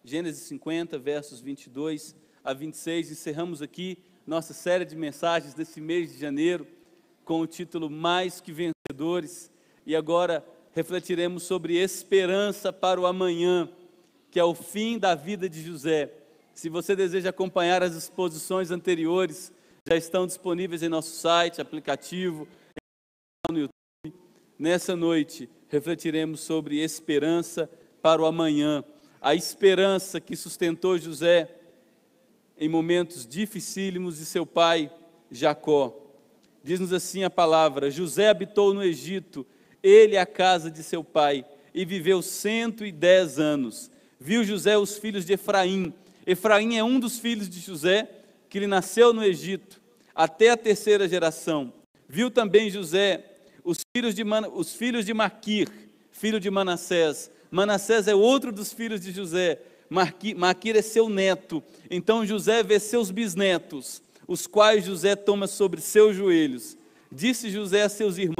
Gênesis 50, versos 22 a 26. Encerramos aqui nossa série de mensagens desse mês de janeiro, com o título Mais que Vencedores. E agora refletiremos sobre esperança para o amanhã, que é o fim da vida de José. Se você deseja acompanhar as exposições anteriores, já estão disponíveis em nosso site, aplicativo, no YouTube. Nessa noite, refletiremos sobre esperança para o amanhã. A esperança que sustentou José em momentos dificílimos de seu pai Jacó. Diz-nos assim a palavra: José habitou no Egito, ele e a casa de seu pai, e viveu 110 anos. Viu José os filhos de Efraim. Efraim é um dos filhos de José, que lhe nasceu no Egito, até a terceira geração. Viu também José os filhos de Maquir, filho de Manassés. Manassés é outro dos filhos de José. Maquir é seu neto. Então José vê seus bisnetos, os quais José toma sobre seus joelhos. Disse José a seus irmãos: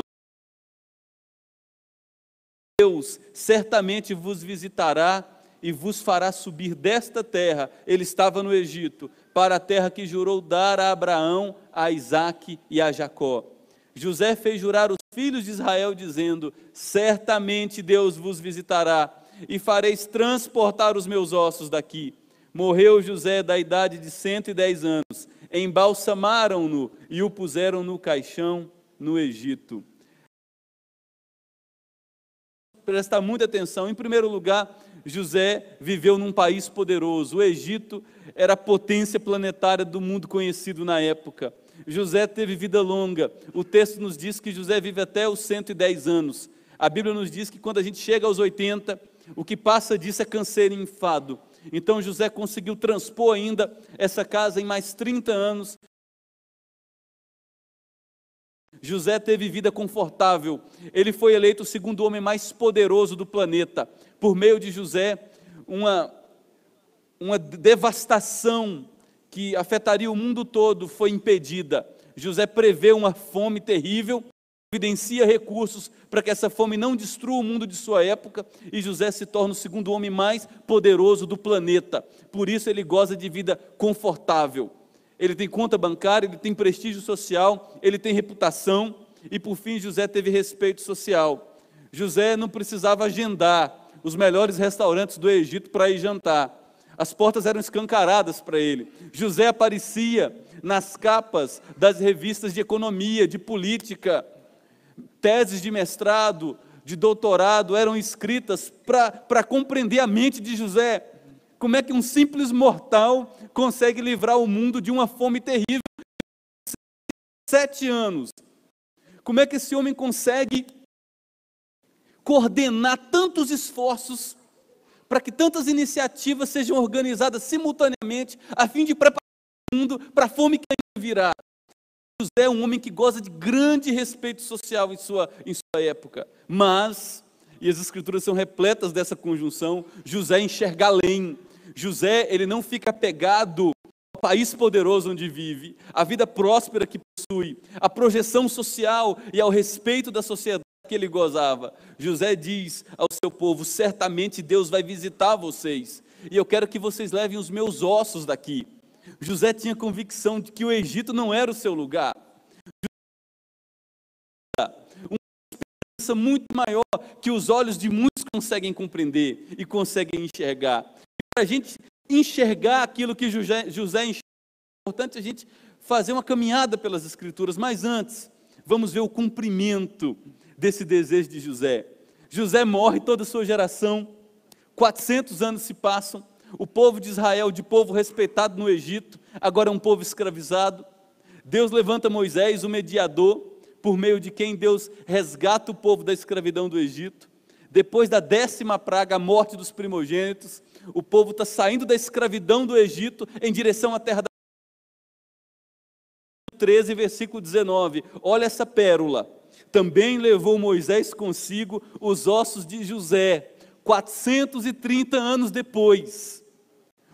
Deus certamente vos visitará e vos fará subir desta terra. Ele estava no Egito, para a terra que jurou dar a Abraão, a Isaque e a Jacó. José fez jurar os filhos de Israel, dizendo: certamente Deus vos visitará, e fareis transportar os meus ossos daqui. Morreu José da idade de 110 anos, embalsamaram-no e o puseram no caixão no Egito. Prestar muita atenção. Em primeiro lugar, José viveu num país poderoso. O Egito era a potência planetária do mundo conhecido na época. José teve vida longa. O texto nos diz que José vive até os 110 anos. A Bíblia nos diz que quando a gente chega aos 80, o que passa disso é canseiro e enfado. Então José conseguiu transpor ainda essa casa em mais 30 anos. José teve vida confortável. Ele foi eleito o segundo homem mais poderoso do planeta. Por meio de José, uma devastação que afetaria o mundo todo foi impedida. José prevê uma fome terrível, evidencia recursos para que essa fome não destrua o mundo de sua época, e José se torna o segundo homem mais poderoso do planeta. Por isso ele goza de vida confortável. Ele tem conta bancária, ele tem prestígio social, ele tem reputação, e por fim José teve respeito social. José não precisava agendar os melhores restaurantes do Egito para ir jantar. As portas eram escancaradas para ele. José aparecia nas capas das revistas de economia, de política. Teses de mestrado, de doutorado eram escritas para compreender a mente de José. Como é que um simples mortal consegue livrar o mundo de uma fome terrível? 7 anos. Como é que esse homem consegue coordenar tantos esforços para que tantas iniciativas sejam organizadas simultaneamente, a fim de preparar o mundo para a fome que ainda virá? José é um homem que goza de grande respeito social em sua época, mas, e as escrituras são repletas dessa conjunção, José enxerga além. José, ele não fica apegado ao país poderoso onde vive, à vida próspera que possui, à projeção social e ao respeito da sociedade que ele gozava. José diz ao seu povo: certamente Deus vai visitar vocês, e eu quero que vocês levem os meus ossos daqui. José tinha convicção de que o Egito não era o seu lugar. Uma esperança muito maior que os olhos de muitos conseguem compreender e conseguem enxergar. Para a gente enxergar aquilo que José enxerga, é importante a gente fazer uma caminhada pelas Escrituras, mas antes, vamos ver o cumprimento desse desejo de José. José morre, toda a sua geração, 400 anos se passam, o povo de Israel, de povo respeitado no Egito, agora é um povo escravizado. Deus levanta Moisés, o mediador, por meio de quem Deus resgata o povo da escravidão do Egito. Depois da 10ª praga, a morte dos primogênitos, o povo está saindo da escravidão do Egito em direção à terra da 13, versículo 19, olha essa pérola. Também levou Moisés consigo os ossos de José, 430 anos depois.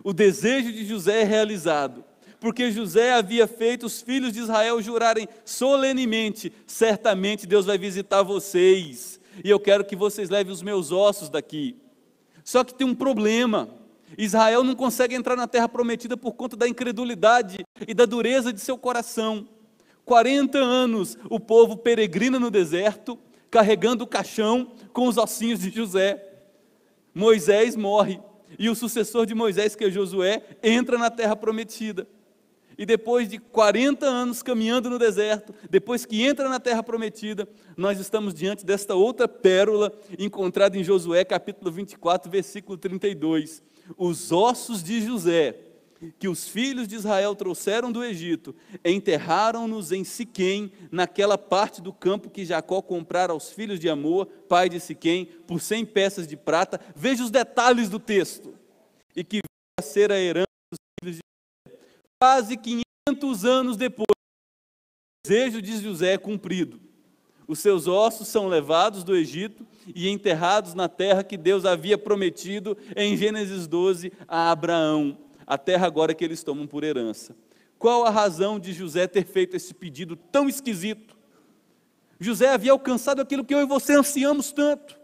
O desejo de José é realizado, porque José havia feito os filhos de Israel jurarem solenemente: certamente Deus vai visitar vocês, e eu quero que vocês levem os meus ossos daqui. Só que tem um problema: Israel não consegue entrar na terra prometida por conta da incredulidade e da dureza de seu coração. 40 anos o povo peregrina no deserto, carregando o caixão com os ossinhos de José. Moisés morre, e o sucessor de Moisés, que é Josué, entra na terra prometida. E depois de 40 anos caminhando no deserto, depois que entra na terra prometida, nós estamos diante desta outra pérola, encontrada em Josué capítulo 24, versículo 32. Os ossos de José, que os filhos de Israel trouxeram do Egito, enterraram-nos em Siquém, naquela parte do campo que Jacó comprara aos filhos de Amor, pai de Siquém, por 100 peças de prata. Veja os detalhes do texto. E que veio a ser a herança dos filhos de José. Quase 500 anos depois, o desejo de José é cumprido. Os seus ossos são levados do Egito e enterrados na terra que Deus havia prometido em Gênesis 12 a Abraão. A terra agora que eles tomam por herança. Qual a razão de José ter feito esse pedido tão esquisito? José havia alcançado aquilo que eu e você ansiamos tanto.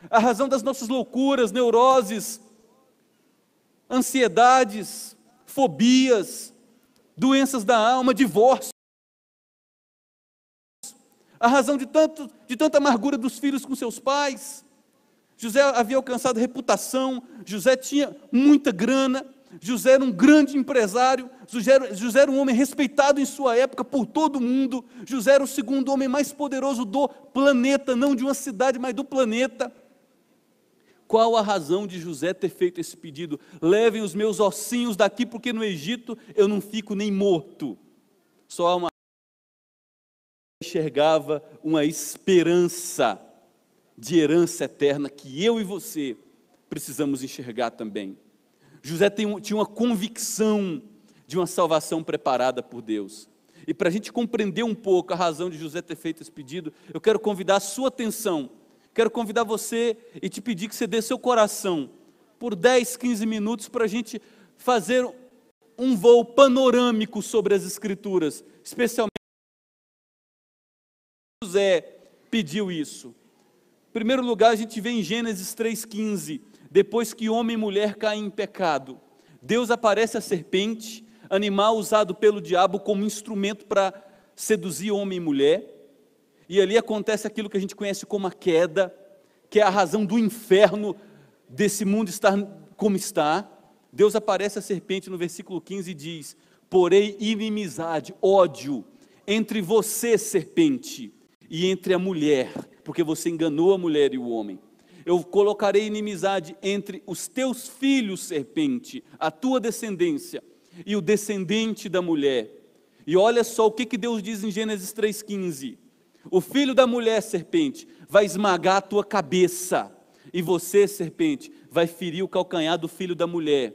A razão das nossas loucuras, neuroses, ansiedades, fobias, doenças da alma, divórcio. A razão de tanta amargura dos filhos com seus pais. José havia alcançado reputação, José tinha muita grana, José era um grande empresário, José era um homem respeitado em sua época por todo mundo, José era o segundo homem mais poderoso do planeta, não de uma cidade, mas do planeta. Qual a razão de José ter feito esse pedido? Levem os meus ossinhos daqui, porque no Egito eu não fico nem morto. Só há uma enxergava uma esperança de herança eterna que eu e você precisamos enxergar também. José tinha uma convicção de uma salvação preparada por Deus. E para a gente compreender um pouco a razão de José ter feito esse pedido, eu quero convidar a sua atenção, quero convidar você e te pedir que você dê seu coração por 10, 15 minutos para a gente fazer um voo panorâmico sobre as Escrituras, especialmente José pediu isso. Em primeiro lugar, a gente vê em Gênesis 3,15, depois que homem e mulher caem em pecado, Deus aparece a serpente, animal usado pelo diabo como instrumento para seduzir homem e mulher, e ali acontece aquilo que a gente conhece como a queda, que é a razão do inferno desse mundo estar como está. Deus aparece a serpente no versículo 15 e diz: porém inimizade, ódio, entre você, serpente, e entre a mulher, porque você enganou a mulher e o homem. Eu colocarei inimizade entre os teus filhos, serpente, a tua descendência, e o descendente da mulher. E olha só o que Deus diz em Gênesis 3,15. O filho da mulher, serpente, vai esmagar a tua cabeça, e você, serpente, vai ferir o calcanhar do filho da mulher.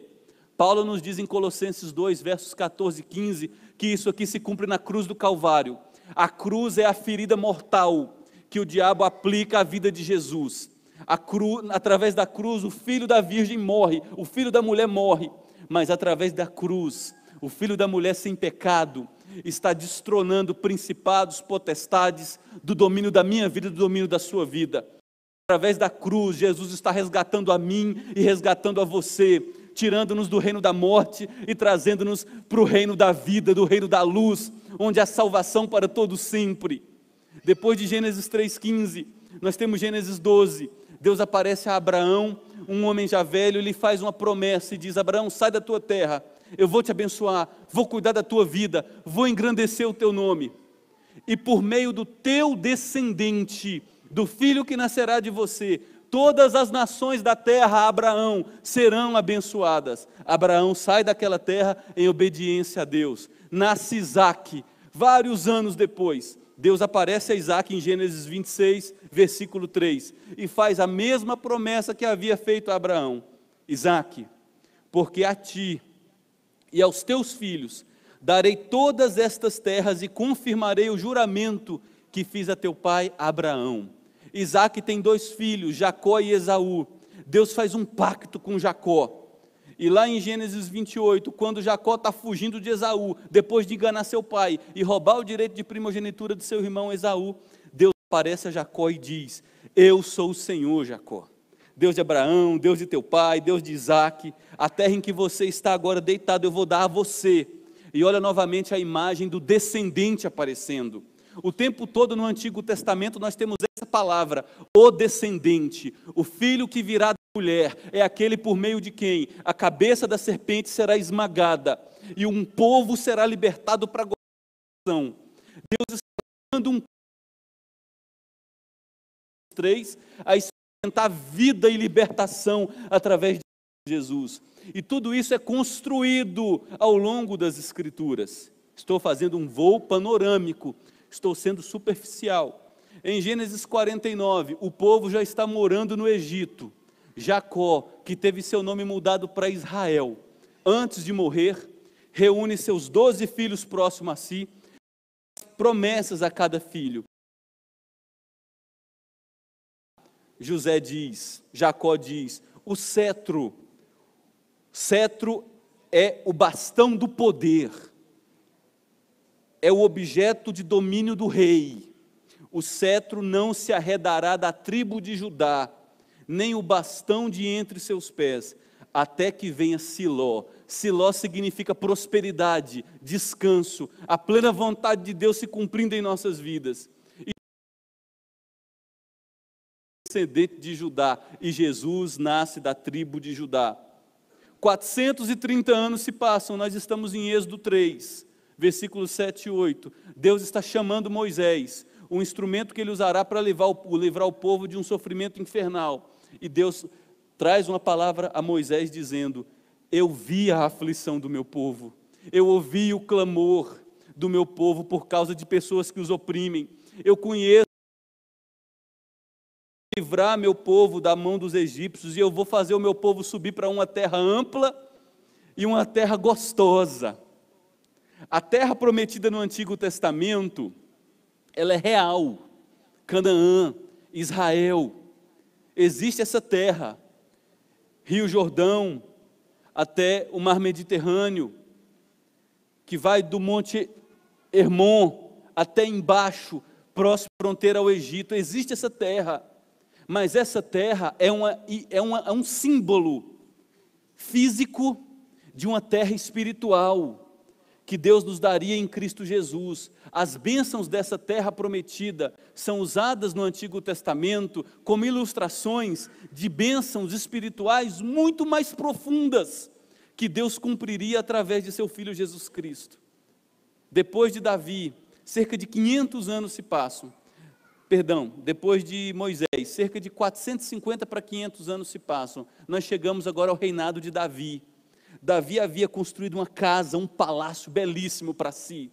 Paulo nos diz em Colossenses 2, versos 14 e 15, que isso aqui se cumpre na cruz do Calvário. A cruz é a ferida mortal que o diabo aplica à vida de Jesus. Através da cruz, o filho da virgem morre, o filho da mulher morre, mas através da cruz, o filho da mulher sem pecado está destronando principados, potestades do domínio da minha vida e do domínio da sua vida. Através da cruz, Jesus está resgatando a mim e resgatando a você, tirando-nos do reino da morte e trazendo-nos para o reino da vida, do reino da luz, onde há salvação para todo sempre. Depois de Gênesis 3,15, nós temos Gênesis 12, Deus aparece a Abraão, um homem já velho, lhe faz uma promessa e diz: Abraão, sai da tua terra, eu vou te abençoar, vou cuidar da tua vida, vou engrandecer o teu nome, e por meio do teu descendente, do filho que nascerá de você, todas as nações da terra, Abraão, serão abençoadas. Abraão sai daquela terra em obediência a Deus. Nasce Isaque. Vários anos depois, Deus aparece a Isaque em Gênesis 26, versículo 3, e faz a mesma promessa que havia feito a Abraão: Isaque, porque a ti e aos teus filhos darei todas estas terras e confirmarei o juramento que fiz a teu pai Abraão. Isaque tem 2 filhos, Jacó e Esaú. Deus faz um pacto com Jacó. E lá em Gênesis 28, quando Jacó está fugindo de Esaú, depois de enganar seu pai e roubar o direito de primogenitura de seu irmão Esaú, Deus aparece a Jacó e diz: eu sou o Senhor, Jacó. Deus de Abraão, Deus de teu pai, Deus de Isaac, a terra em que você está agora deitado, eu vou dar a você. E olha novamente a imagem do descendente aparecendo. O tempo todo no Antigo Testamento nós temos essa palavra, o descendente, o filho que virá da mulher, é aquele por meio de quem a cabeça da serpente será esmagada, e um povo será libertado para a gozação. Deus está dando um 3 a experimentar vida e libertação através de Jesus. E tudo isso é construído ao longo das Escrituras. Estou fazendo um voo panorâmico, estou sendo superficial. Em Gênesis 49, o povo já está morando no Egito. Jacó, que teve seu nome mudado para Israel, antes de morrer, reúne seus 12 filhos próximos a si, promessas a cada filho. Jacó diz, o cetro é o bastão do poder, é o objeto de domínio do rei. O cetro não se arredará da tribo de Judá, nem o bastão de entre seus pés, até que venha Siló. Siló significa prosperidade, descanso, a plena vontade de Deus se cumprindo em nossas vidas. E descendente de Judá, e Jesus nasce da tribo de Judá. 430 anos se passam, nós estamos em Êxodo 3, versículos 7 e 8. Deus está chamando Moisés, um instrumento que ele usará para livrar o povo de um sofrimento infernal. E Deus traz uma palavra a Moisés dizendo, eu vi a aflição do meu povo, eu ouvi o clamor do meu povo por causa de pessoas que os oprimem, eu conheço livrar meu povo da mão dos egípcios, e eu vou fazer o meu povo subir para uma terra ampla e uma terra gostosa. A terra prometida no Antigo Testamento, ela é real. Canaã, Israel, existe essa terra, Rio Jordão, até o mar Mediterrâneo, que vai do Monte Hermon até embaixo, próximo à fronteira ao Egito, existe essa terra. Mas essa terra é um símbolo físico de uma terra espiritual que Deus nos daria em Cristo Jesus. As bênçãos dessa terra prometida são usadas no Antigo Testamento como ilustrações de bênçãos espirituais muito mais profundas que Deus cumpriria através de seu Filho Jesus Cristo. Depois de Davi, cerca de 500 anos se passam. Depois de Moisés, cerca de 450 para 500 anos se passam. Nós chegamos agora ao reinado de Davi. Davi havia construído uma casa, um palácio belíssimo para si.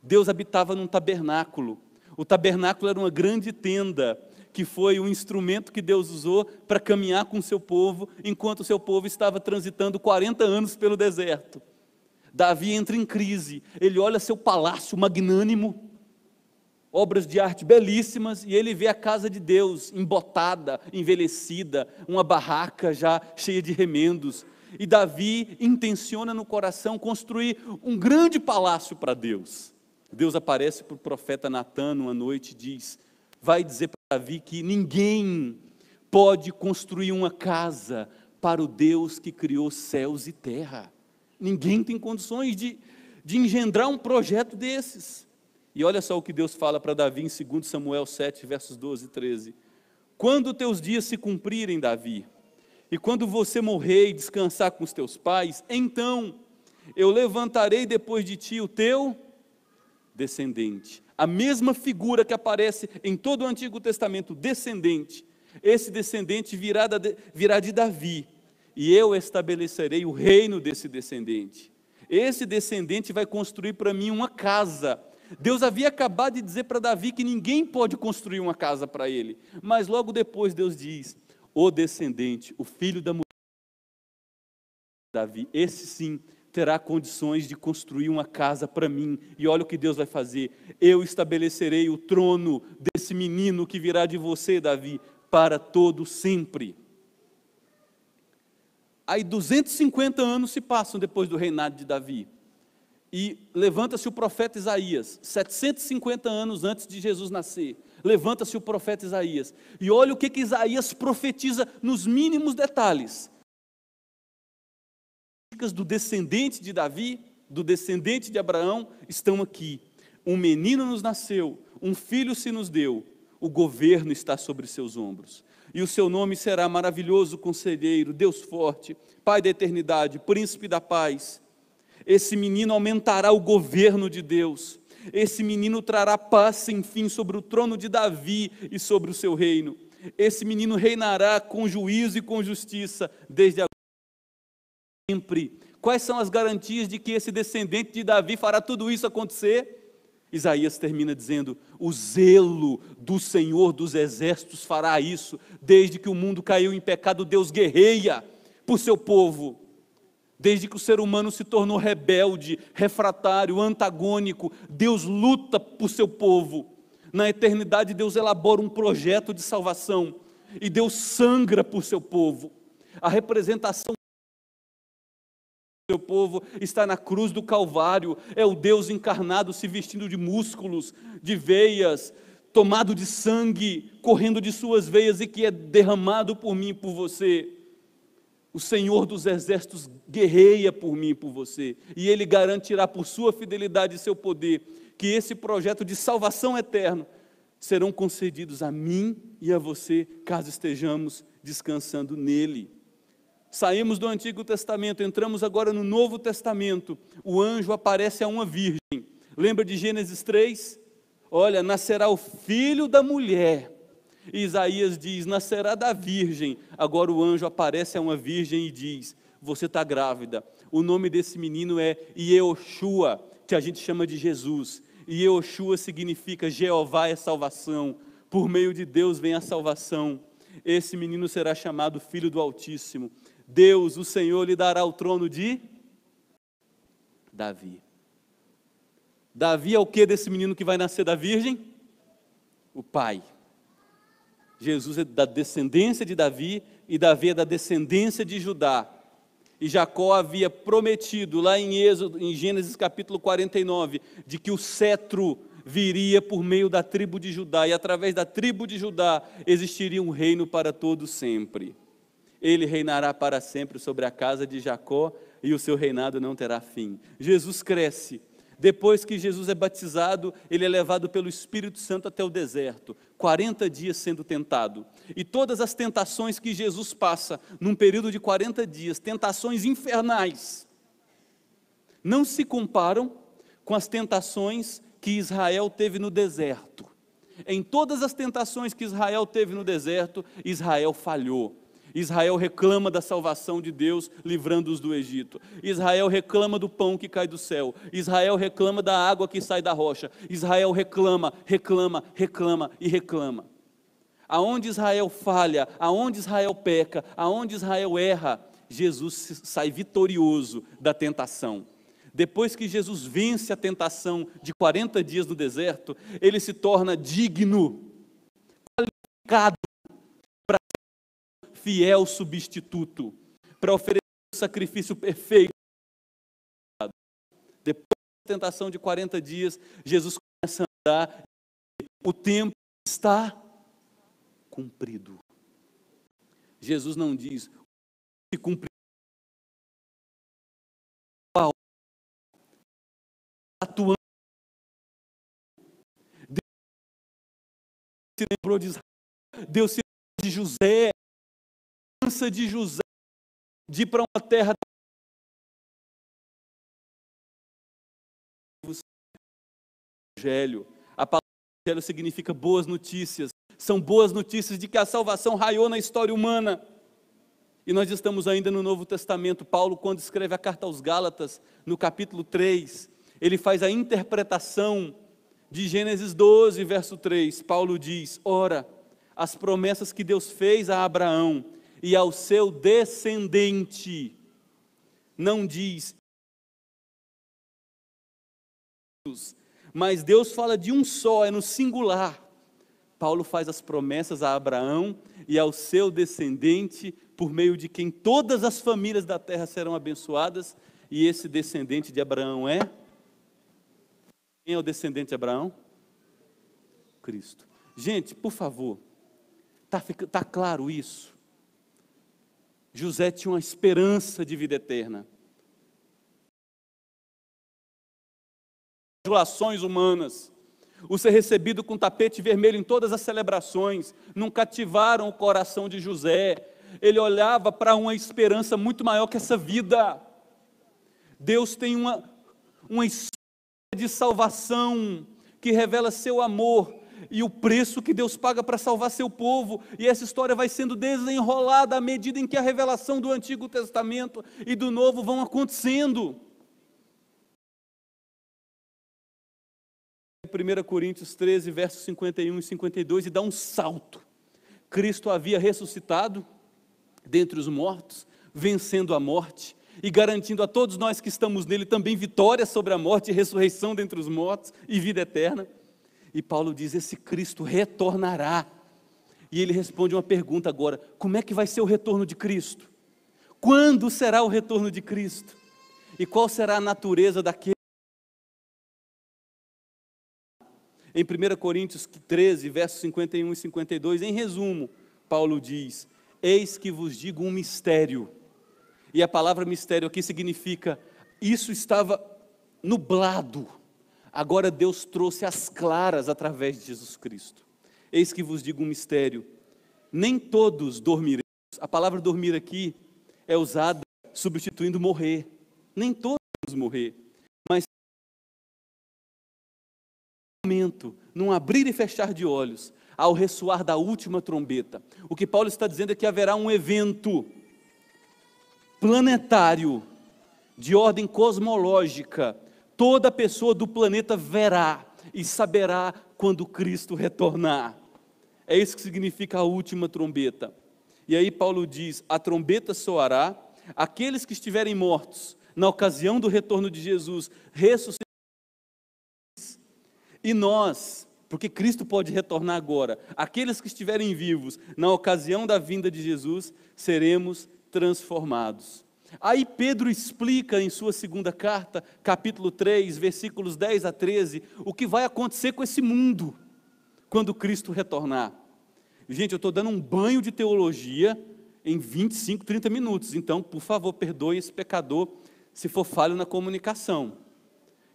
Deus habitava num tabernáculo. O tabernáculo era uma grande tenda, que foi um instrumento que Deus usou para caminhar com o seu povo, enquanto o seu povo estava transitando 40 anos pelo deserto. Davi entra em crise, ele olha seu palácio magnânimo, obras de arte belíssimas, e ele vê a casa de Deus embotada, envelhecida, uma barraca já cheia de remendos. E Davi intenciona no coração construir um grande palácio para Deus. Deus aparece para o profeta Natã uma noite e diz, vai dizer para Davi que ninguém pode construir uma casa para o Deus que criou céus e terra. Ninguém tem condições de engendrar um projeto desses. E olha só o que Deus fala para Davi em 2 Samuel 7, versos 12 e 13. Quando teus dias se cumprirem, Davi, e quando você morrer e descansar com os teus pais, então eu levantarei depois de ti o teu descendente. A mesma figura que aparece em todo o Antigo Testamento, descendente. Esse descendente virá de Davi, e eu estabelecerei o reino desse descendente. Esse descendente vai construir para mim uma casa. Deus havia acabado de dizer para Davi que ninguém pode construir uma casa para ele, mas logo depois Deus diz, o descendente, o filho da mulher de Davi, esse sim terá condições de construir uma casa para mim. E olha o que Deus vai fazer, eu estabelecerei o trono desse menino que virá de você, Davi, para todo sempre. Aí 250 anos se passam depois do reinado de Davi, e levanta-se o profeta Isaías, 750 anos antes de Jesus nascer, Levanta-se o profeta Isaías, e olha o que Isaías profetiza nos mínimos detalhes. Do descendente de Davi, do descendente de Abraão, estão aqui. Um menino nos nasceu, um filho se nos deu, o governo está sobre seus ombros. E o seu nome será maravilhoso conselheiro, Deus forte, Pai da eternidade, príncipe da paz. Esse menino aumentará o governo de Deus. Esse menino trará paz sem fim sobre o trono de Davi e sobre o seu reino. Esse menino reinará com juízo e com justiça, desde agora e sempre. Quais são as garantias de que esse descendente de Davi fará tudo isso acontecer? Isaías termina dizendo: o zelo do Senhor dos exércitos fará isso. Desde que o mundo caiu em pecado, Deus guerreia por seu povo. Desde que o ser humano se tornou rebelde, refratário, antagônico, Deus luta por seu povo. Na eternidade, Deus elabora um projeto de salvação, e Deus sangra por seu povo. A representação do seu povo está na cruz do Calvário. É o Deus encarnado se vestindo de músculos, de veias, tomado de sangue, correndo de suas veias, e que é derramado por mim e por você. O Senhor dos exércitos guerreia por mim e por você, e Ele garantirá por sua fidelidade e seu poder, que esse projeto de salvação eterno serão concedidos a mim e a você, caso estejamos descansando nele. Saímos do Antigo Testamento, entramos agora no Novo Testamento. O anjo aparece a uma virgem. Lembra de Gênesis 3? Olha, nascerá o filho da mulher. Isaías diz: nascerá da virgem. Agora o anjo aparece a uma virgem e diz: você está grávida. O nome desse menino é Yehoshua, que a gente chama de Jesus. E Yehoshua significa Jeová é salvação. Por meio de Deus vem a salvação. Esse menino será chamado Filho do Altíssimo. Deus, o Senhor, lhe dará o trono de Davi. Davi é o que desse menino que vai nascer da virgem? O pai. Jesus é da descendência de Davi, e Davi é da descendência de Judá. E Jacó havia prometido lá em Gênesis capítulo 49, de que o cetro viria por meio da tribo de Judá, e através da tribo de Judá existiria um reino para todo sempre. Ele reinará para sempre sobre a casa de Jacó, e o seu reinado não terá fim. Jesus cresce. Depois que Jesus é batizado, ele é levado pelo Espírito Santo até o deserto, 40 dias sendo tentado. E todas as tentações que Jesus passa, num período de 40 dias, tentações infernais, não se comparam com as tentações que Israel teve no deserto. Em todas as tentações que Israel teve no deserto, Israel falhou. Israel reclama da salvação de Deus, livrando-os do Egito. Israel reclama do pão que cai do céu. Israel reclama da água que sai da rocha. Israel reclama, reclama, reclama e reclama. Aonde Israel falha, aonde Israel peca, aonde Israel erra, Jesus sai vitorioso da tentação. Depois que Jesus vence a tentação de 40 dias no deserto, ele se torna digno, qualificado, fiel substituto, para oferecer o sacrifício perfeito. Depois da tentação de 40 dias, Jesus começa a andar, o tempo está cumprido. Jesus não diz, se cumpriu, atuando. Deus se lembrou de Israel, Deus se lembrou de José, de José, de ir para uma terra evangelho. A palavra evangelho significa boas notícias. São boas notícias de que a salvação raiou na história humana. E nós estamos ainda no Novo Testamento. Paulo, quando escreve a carta aos Gálatas, no capítulo 3, ele faz a interpretação de Gênesis 12, verso 3. Paulo diz: ora, as promessas que Deus fez a Abraão e ao seu descendente, não diz, mas Deus fala de um só, é no singular. Paulo faz as promessas a Abraão e ao seu descendente, por meio de quem todas as famílias da terra serão abençoadas, e esse descendente de Abraão é? Quem é o descendente de Abraão? Cristo. Gente, por favor, tá claro isso? José tinha uma esperança de vida eterna. Relações humanas, o ser recebido com tapete vermelho em todas as celebrações, não cativaram o coração de José. Ele olhava para uma esperança muito maior que essa vida. Deus tem uma história de salvação que revela seu amor e o preço que Deus paga para salvar seu povo, e essa história vai sendo desenrolada à medida em que a revelação do Antigo Testamento e do Novo vão acontecendo. 1 Coríntios 13, versos 51 e 52, e dá um salto. Cristo havia ressuscitado dentre os mortos, vencendo a morte, e garantindo a todos nós que estamos nele também vitória sobre a morte, ressurreição dentre os mortos e vida eterna. E Paulo diz, esse Cristo retornará. E ele responde uma pergunta agora, como é que vai ser o retorno de Cristo? Quando será o retorno de Cristo? E qual será a natureza daquele? Em 1 Coríntios 13, versos 51 e 52, em resumo, Paulo diz, eis que vos digo um mistério. E a palavra mistério aqui significa, isso estava nublado, agora Deus trouxe às claras através de Jesus Cristo. Eis que vos digo um mistério, nem todos dormiremos. A palavra dormir aqui é usada substituindo morrer. Nem todos vamos morrer, mas no momento, num abrir e fechar de olhos, ao ressoar da última trombeta. O que Paulo está dizendo é que haverá um evento planetário, de ordem cosmológica, toda pessoa do planeta verá e saberá quando Cristo retornar. É isso que significa a última trombeta. E aí Paulo diz, a trombeta soará, aqueles que estiverem mortos, na ocasião do retorno de Jesus, ressuscitarão, e nós, porque Cristo pode retornar agora, aqueles que estiverem vivos, na ocasião da vinda de Jesus, seremos transformados. Aí Pedro explica em sua segunda carta, capítulo 3, versículos 10 a 13, o que vai acontecer com esse mundo, quando Cristo retornar. Gente, eu estou dando um banho de teologia em 25, 30 minutos, então, por favor, perdoe esse pecador, se for falho na comunicação.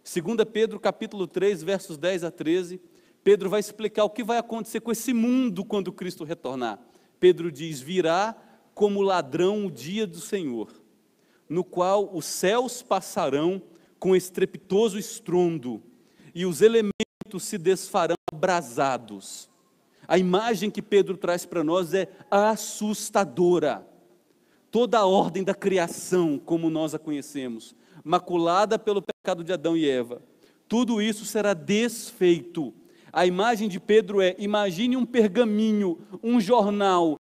2 Pedro, capítulo 3, versos 10 a 13, Pedro vai explicar o que vai acontecer com esse mundo, quando Cristo retornar. Pedro diz, virá como ladrão o dia do Senhor, no qual os céus passarão com estrepitoso estrondo, e os elementos se desfarão abrasados. A imagem que Pedro traz para nós é assustadora. Toda a ordem da criação, como nós a conhecemos, maculada pelo pecado de Adão e Eva, tudo isso será desfeito. A imagem de Pedro é, imagine um pergaminho, um jornal.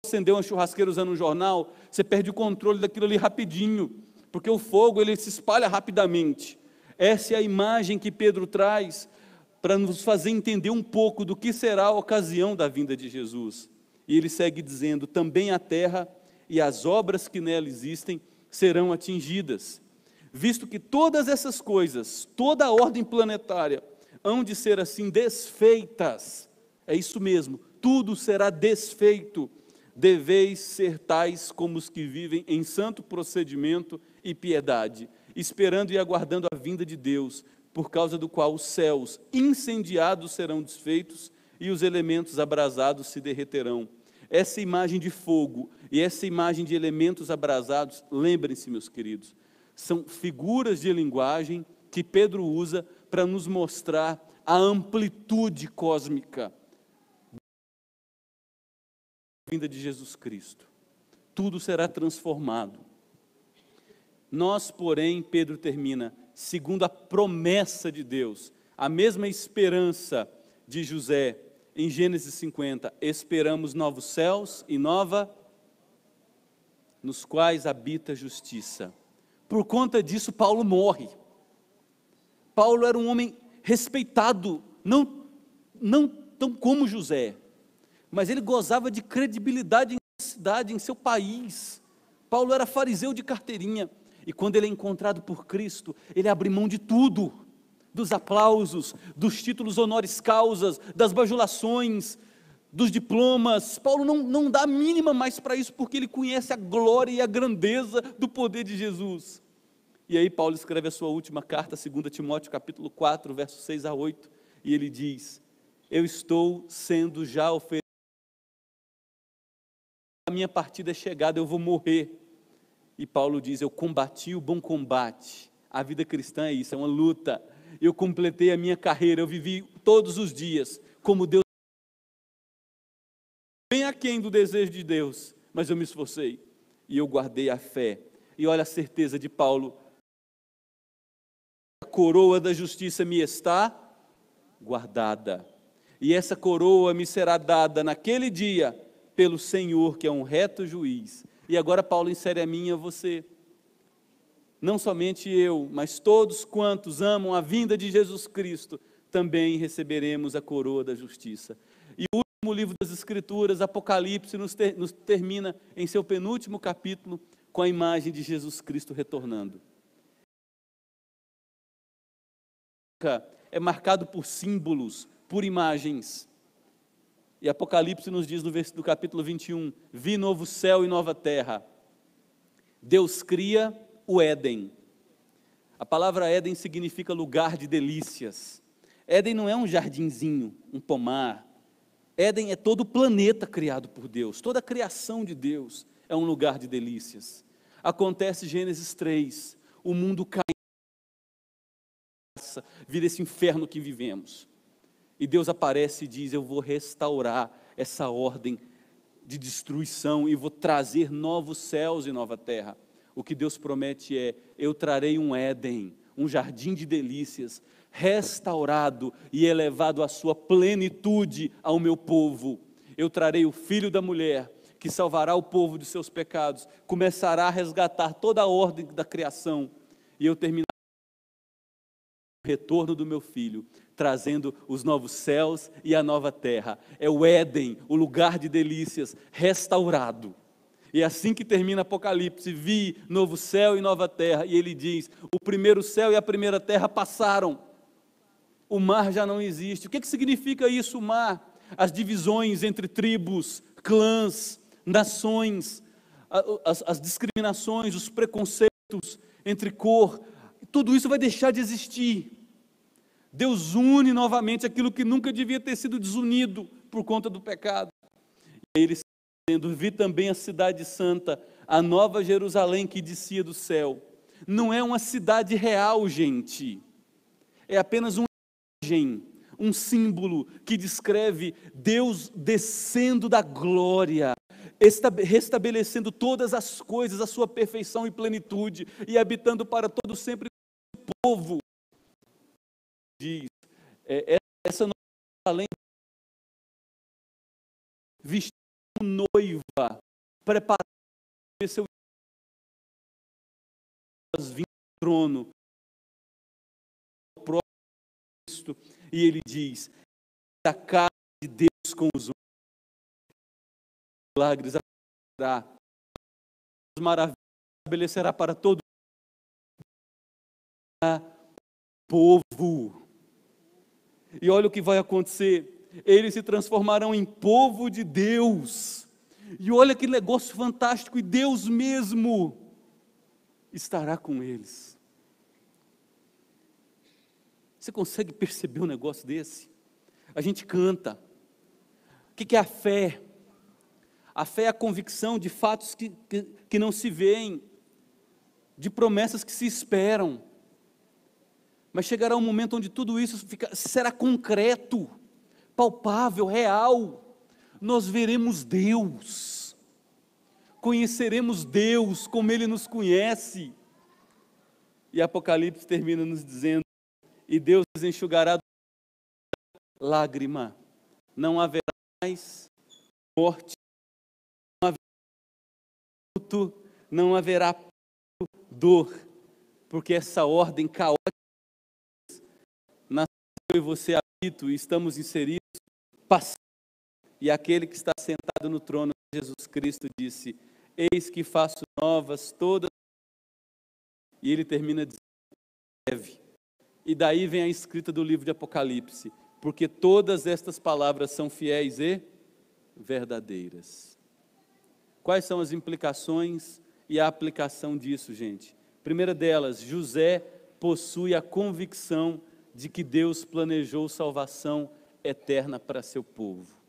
Acender uma churrasqueira usando um jornal, você perde o controle daquilo ali rapidinho, porque o fogo ele se espalha rapidamente. Essa é a imagem que Pedro traz para nos fazer entender um pouco do que será a ocasião da vinda de Jesus. E ele segue dizendo, também a terra e as obras que nela existem serão atingidas, visto que todas essas coisas, toda a ordem planetária, hão de ser assim desfeitas. É isso mesmo, tudo será desfeito. Deveis ser tais como os que vivem em santo procedimento e piedade, esperando e aguardando a vinda de Deus, por causa do qual os céus incendiados serão desfeitos e os elementos abrasados se derreterão. Essa imagem de fogo e essa imagem de elementos abrasados, lembrem-se, meus queridos, são figuras de linguagem que Pedro usa para nos mostrar a amplitude cósmica vinda de Jesus Cristo. Tudo será transformado. Nós, porém, Pedro termina, segundo a promessa de Deus, a mesma esperança de José, em Gênesis 50, esperamos novos céus e nova, nos quais habita a justiça. Por conta disso, Paulo morre. Paulo era um homem respeitado, não tão como José, mas ele gozava de credibilidade em sua cidade, em seu país. Paulo era fariseu de carteirinha, e quando ele é encontrado por Cristo, ele abre mão de tudo, dos aplausos, dos títulos honoris causas, das bajulações, dos diplomas. Paulo não dá a mínima mais para isso, porque ele conhece a glória e a grandeza do poder de Jesus. E aí Paulo escreve a sua última carta, 2 Timóteo capítulo 4, versos 6 a 8, e ele diz: eu estou sendo já oferecido, a minha partida é chegada, eu vou morrer. E Paulo diz: eu combati o bom combate. A vida cristã é isso, é uma luta. Eu completei a minha carreira, eu vivi todos os dias como Deus, bem aquém do desejo de Deus, mas eu me esforcei e eu guardei a fé. E olha a certeza de Paulo: a coroa da justiça me está guardada, e essa coroa me será dada naquele dia pelo Senhor, que é um reto juiz. E agora Paulo insere a mim e a você. Não somente eu, mas todos quantos amam a vinda de Jesus Cristo, também receberemos a coroa da justiça. E o último livro das Escrituras, Apocalipse, nos termina em seu penúltimo capítulo com a imagem de Jesus Cristo retornando. É marcado por símbolos, por imagens. E Apocalipse nos diz no capítulo 21, vi novo céu e nova terra. Deus cria o Éden. A palavra Éden significa lugar de delícias. Éden não é um jardinzinho, um pomar. Éden é todo o planeta criado por Deus, toda a criação de Deus é um lugar de delícias. Acontece Gênesis 3, o mundo cai, vira esse inferno que vivemos. E Deus aparece e diz: eu vou restaurar essa ordem de destruição e vou trazer novos céus e nova terra. O que Deus promete é: eu trarei um Éden, um jardim de delícias, restaurado e elevado à sua plenitude ao meu povo. Eu trarei o filho da mulher, que salvará o povo de seus pecados, começará a resgatar toda a ordem da criação, e eu terminarei o retorno do meu filho, trazendo os novos céus e a nova terra. É o Éden, o lugar de delícias, restaurado. E é assim que termina Apocalipse: vi novo céu e nova terra. E ele diz: o primeiro céu e a primeira terra passaram, o mar já não existe. O que significa isso, o mar? As divisões entre tribos, clãs, nações, as discriminações, os preconceitos entre cor, tudo isso vai deixar de existir. Deus une novamente aquilo que nunca devia ter sido desunido por conta do pecado. E ele está dizendo: vi também a cidade santa, a nova Jerusalém que descia do céu. Não é uma cidade real, gente. É apenas uma imagem, um símbolo que descreve Deus descendo da glória, restabelecendo todas as coisas, a sua perfeição e plenitude, e habitando para todo sempre o povo. Diz, essa nova Jerusalém, vestida como noiva, preparada para seu vir ao trono, o próprio Cristo. E ele diz: a casa de Deus com os homens, milagres acontecerá, as maravilhas estabelecerá para todo o povo. E olha o que vai acontecer: eles se transformarão em povo de Deus. E olha que negócio fantástico, e Deus mesmo estará com eles. Você consegue perceber um negócio desse? A gente canta. O que é a fé? A fé é a convicção de fatos que não se veem, de promessas que se esperam. Mas chegará um momento onde tudo isso será concreto, palpável, real. Nós veremos Deus, conheceremos Deus como Ele nos conhece. E Apocalipse termina nos dizendo: e Deus enxugará lágrima, não haverá mais morte, não haverá luto, não haverá dor, porque essa ordem caótica na qual eu e você habito e estamos inseridos, passou. E aquele que está sentado no trono, Jesus Cristo, disse: eis que faço novas todas. E ele termina dizendo: breve E daí vem a escrita do livro de Apocalipse, porque todas estas palavras são fiéis e verdadeiras. Quais são as implicações e a aplicação disso, gente? Primeira delas, José possui a convicção de que Deus planejou salvação eterna para seu povo.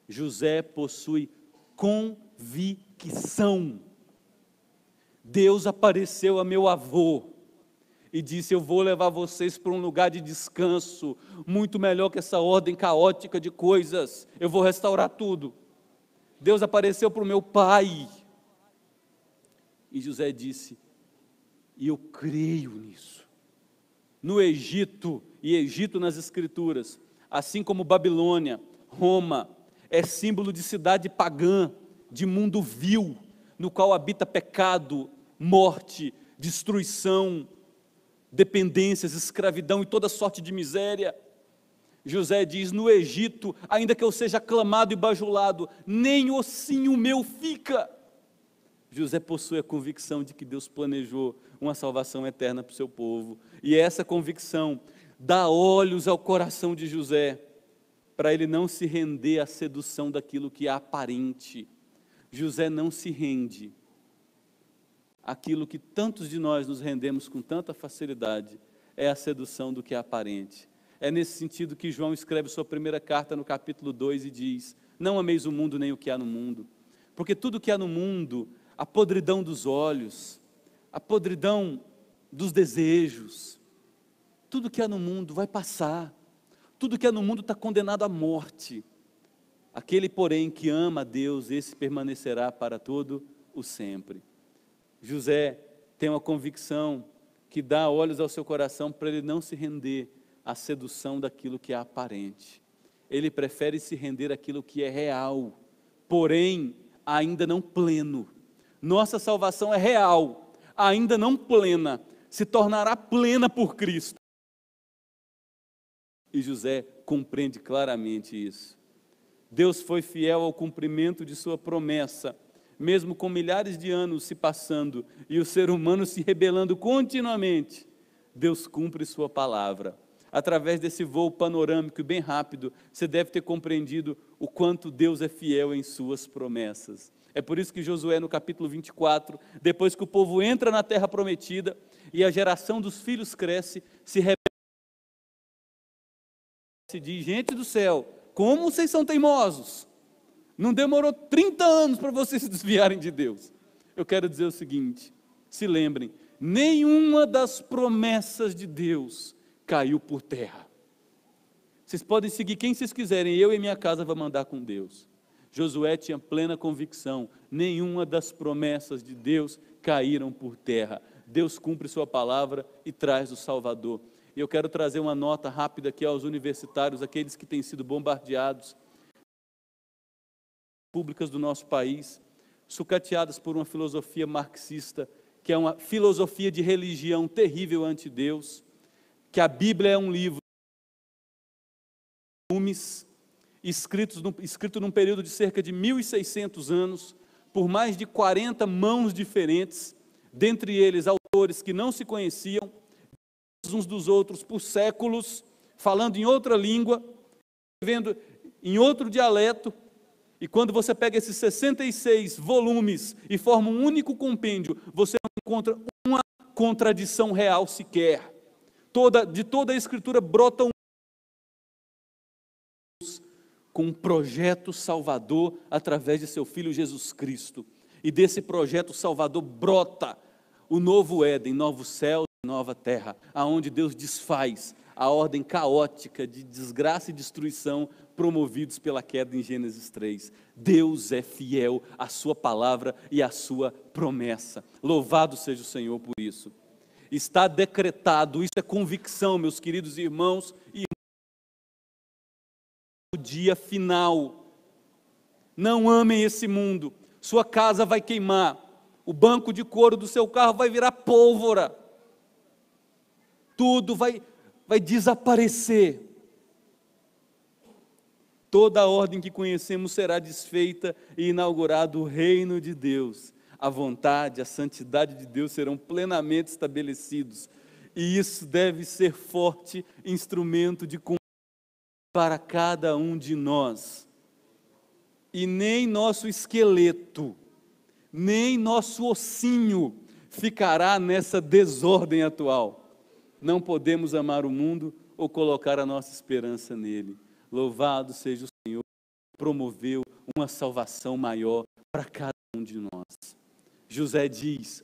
José possui convicção. Deus apareceu a meu avô e disse: eu vou levar vocês para um lugar de descanso, muito melhor que essa ordem caótica de coisas, eu vou restaurar tudo. Deus apareceu para o meu pai, e José disse: e eu creio nisso. No Egito, e Egito nas Escrituras, assim como Babilônia, Roma, é símbolo de cidade pagã, de mundo vil, no qual habita pecado, morte, destruição, dependências, escravidão e toda sorte de miséria. José diz: no Egito, ainda que eu seja aclamado e bajulado, nem ossinho meu fica. José possui a convicção de que Deus planejou uma salvação eterna para o seu povo, e essa convicção dá olhos ao coração de José, para ele não se render à sedução daquilo que é aparente. José não se rende àquilo que tantos de nós nos rendemos com tanta facilidade, é a sedução do que é aparente. É nesse sentido que João escreve sua primeira carta no capítulo 2 e diz: não ameis o mundo nem o que há no mundo, porque tudo que há no mundo, a podridão dos olhos, a podridão dos desejos, tudo que há no mundo vai passar, tudo que há no mundo está condenado à morte. Aquele, porém, que ama a Deus, esse permanecerá para todo o sempre. José tem uma convicção que dá olhos ao seu coração para ele não se render à sedução daquilo que é aparente. Ele prefere se render àquilo que é real, porém ainda não pleno. Nossa salvação é real, ainda não plena, se tornará plena por Cristo. E José compreende claramente isso. Deus foi fiel ao cumprimento de sua promessa, mesmo com milhares de anos se passando e o ser humano se rebelando continuamente. Deus cumpre sua palavra. Através desse voo panorâmico e bem rápido, você deve ter compreendido o quanto Deus é fiel em suas promessas. É por isso que Josué, no capítulo 24, depois que o povo entra na terra prometida e a geração dos filhos cresce, se rebela e diz: gente do céu, como vocês são teimosos? Não demorou 30 anos para vocês se desviarem de Deus. Eu quero dizer o seguinte: se lembrem, nenhuma das promessas de Deus caiu por terra. Vocês podem seguir quem vocês quiserem, eu e minha casa vamos andar com Deus. Josué tinha plena convicção: nenhuma das promessas de Deus caíram por terra. Deus cumpre sua palavra e traz o Salvador. E eu quero trazer uma nota rápida aqui aos universitários, aqueles que têm sido bombardeados públicas do nosso país, sucateadas por uma filosofia marxista, que é uma filosofia de religião terrível ante Deus, que a Bíblia é um livro escrito num período de cerca de 1.600 anos, por mais de 40 mãos diferentes, dentre eles autores que não se conheciam uns dos outros por séculos, falando em outra língua, escrevendo em outro dialeto. E quando você pega esses 66 volumes e forma um único compêndio, você não encontra uma contradição real sequer. De toda a Escritura brota com um projeto salvador através de seu Filho Jesus Cristo. E desse projeto salvador brota o novo Éden, novos céus e nova terra, aonde Deus desfaz a ordem caótica de desgraça e destruição promovidos pela queda em Gênesis 3. Deus é fiel à sua palavra e à sua promessa. Louvado seja o Senhor por isso. Está decretado, isso é convicção, meus queridos irmãos e o dia final. Não amem esse mundo. Sua casa vai queimar, o banco de couro do seu carro vai virar pólvora. Tudo vai desaparecer. Toda a ordem que conhecemos será desfeita e inaugurado o reino de Deus. A vontade, a santidade de Deus serão plenamente estabelecidos. E isso deve ser forte instrumento de combate para cada um de nós. E nem nosso esqueleto, nem nosso ossinho ficará nessa desordem atual. Não podemos amar o mundo ou colocar a nossa esperança nele. Louvado seja o Senhor, que promoveu uma salvação maior para cada um de nós. José diz,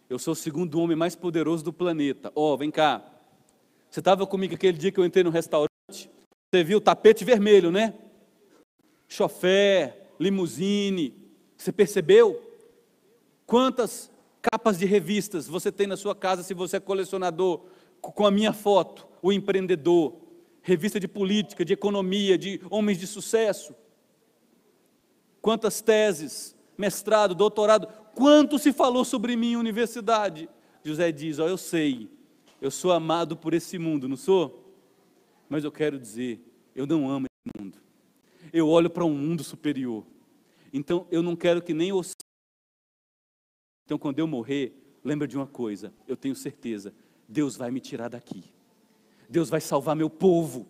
eu sou o segundo homem mais poderoso do planeta. Vem cá, você estava comigo aquele dia que eu entrei no restaurante, você viu o tapete vermelho, né? Chofé, limusine, você percebeu? Quantas capas de revistas você tem na sua casa, se você é colecionador, com a minha foto, o empreendedor, revista de política, de economia, de homens de sucesso. Quantas teses, mestrado, doutorado, quanto se falou sobre mim em universidade. José diz, eu sei, eu sou amado por esse mundo, não sou? Mas eu quero dizer, eu não amo esse mundo. Eu olho para um mundo superior. Então, eu não quero que nem os... Então, quando eu morrer, lembra de uma coisa, eu tenho certeza, Deus vai me tirar daqui. Deus vai salvar meu povo.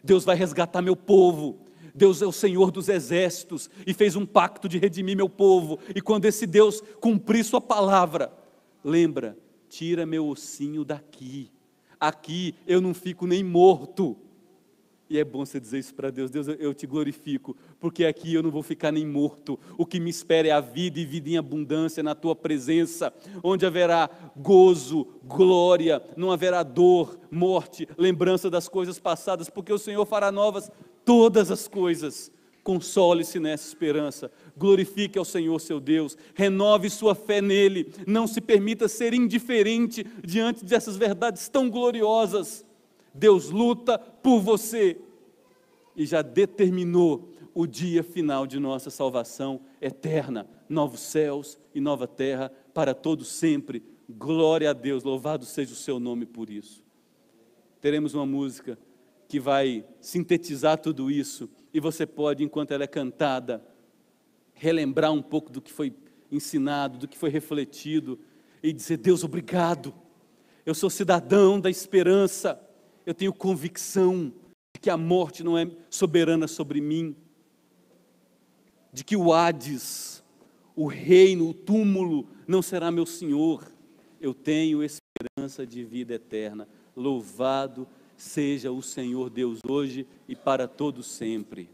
Deus vai resgatar meu povo. Deus é o Senhor dos exércitos e fez um pacto de redimir meu povo. E quando esse Deus cumprir sua palavra, lembra, tira meu ossinho daqui. Aqui eu não fico nem morto. E é bom você dizer isso para Deus. Deus, eu te glorifico, porque aqui eu não vou ficar nem morto. O que me espera é a vida e vida em abundância na tua presença, onde haverá gozo, glória, não haverá dor, morte, lembrança das coisas passadas, porque o Senhor fará novas todas as coisas. Console-se nessa esperança, glorifique ao Senhor seu Deus, renove sua fé nele, não se permita ser indiferente diante dessas verdades tão gloriosas. Deus luta por você e já determinou o dia final de nossa salvação eterna, novos céus e nova terra para todos sempre. Glória a Deus, louvado seja o seu nome por isso. Teremos uma música que vai sintetizar tudo isso e você pode, enquanto ela é cantada, relembrar um pouco do que foi ensinado, do que foi refletido e dizer, Deus, obrigado, eu sou cidadão da esperança. Eu tenho convicção de que a morte não é soberana sobre mim, de que o Hades, o reino, o túmulo não será meu Senhor. Eu tenho esperança de vida eterna. Louvado seja o Senhor Deus hoje e para todos sempre.